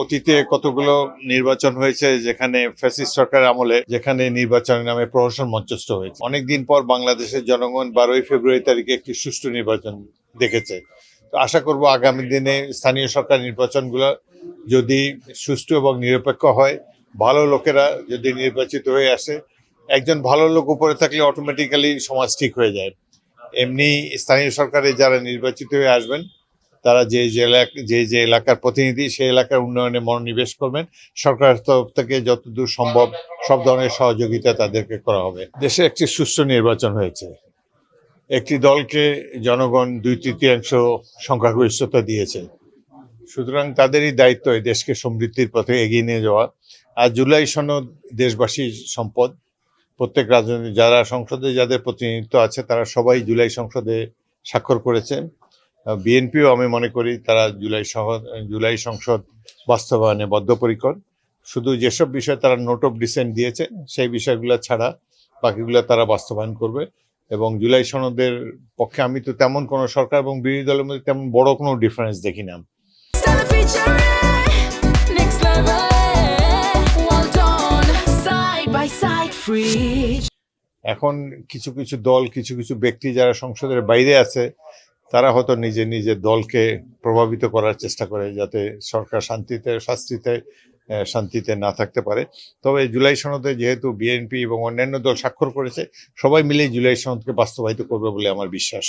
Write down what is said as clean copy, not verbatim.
অতীতে কতগুলো নির্বাচন হয়েছে যেখানে ফ্যাসিস্ট সরকারের আমলে যেখানে নির্বাচনের নামে প্রহসন মঞ্চস্থ হয়েছে। অনেকদিন পর বাংলাদেশের জনগণ 12ই ফেব্রুয়ারি তারিখে একটি সুষ্ঠু নির্বাচন দেখেছে। তো আশা করব আগামী দিনে স্থানীয় সরকার নির্বাচনগুলো যদি সুষ্ঠু এবং নিরপেক্ষ হয়, ভালো লোকেরা যদি নির্বাচিত হয়ে আসে, একজন ভালো লোক উপরে থাকলে অটোমেটিক্যালি সমাজ ঠিক হয়ে যায়। এমনি স্থানীয় সরকারে যারা নির্বাচিত হয়ে আসবেন তারা যে এলাকার প্রতিনিধি সেই এলাকার উন্নয়নে মনোনিবেশ করবেন। সরকারের তরফ থেকে যতদূর সম্ভব সব ধরনের সহযোগিতা তাদেরকে করা হবে। দেশে একটি সুষ্ঠু নির্বাচন হয়েছে, একটি দলকে জনগণ 2/3 সংখ্যাগরিষ্ঠতা দিয়েছে, সুতরাং তাদেরই দায়িত্ব এই দেশকে সমৃদ্ধির পথে এগিয়ে নিয়ে যাওয়া। আর জুলাই সনদ দেশবাসীর সম্পদ। প্রত্যেক রাজনৈতিক যারা সংসদে যাদের প্রতিনিধিত্ব আছে তারা সবাই জুলাই সংসদে স্বাক্ষর করেছেন। বিএনপিও আমি মনে করি তারা জুলাই সংসদ বাস্তবায়নে বদ্ধপরিকর। শুধু যেসব বিষয়ে তারা নোট অফ ডিসেন্ট দিয়েছে সেই বিষয়গুলো ছাড়া বাকিগুলো তারা বাস্তবায়ন করবে। এবং জুলাই সনদের পক্ষে আমি তো তেমন কোনো সরকার এবং বিরোধী দলের মধ্যে তেমন বড় কোনো ডিফারেন্স দেখি না। এখন কিছু কিছু দল কিছু কিছু ব্যক্তি যারা সংসদের বাইরে আছে তারা হয়তো নিজের দলকে প্রভাবিত করার চেষ্টা করে যাতে সরকার শান্তিতে না থাকতে পারে। তবে জুলাই সনদে যেহেতু বিএনপি এবং অন্যান্য দল স্বাক্ষর করেছে, সবাই মিলে জুলাই সনদকে বাস্তবায়িত করবে বলে আমার বিশ্বাস।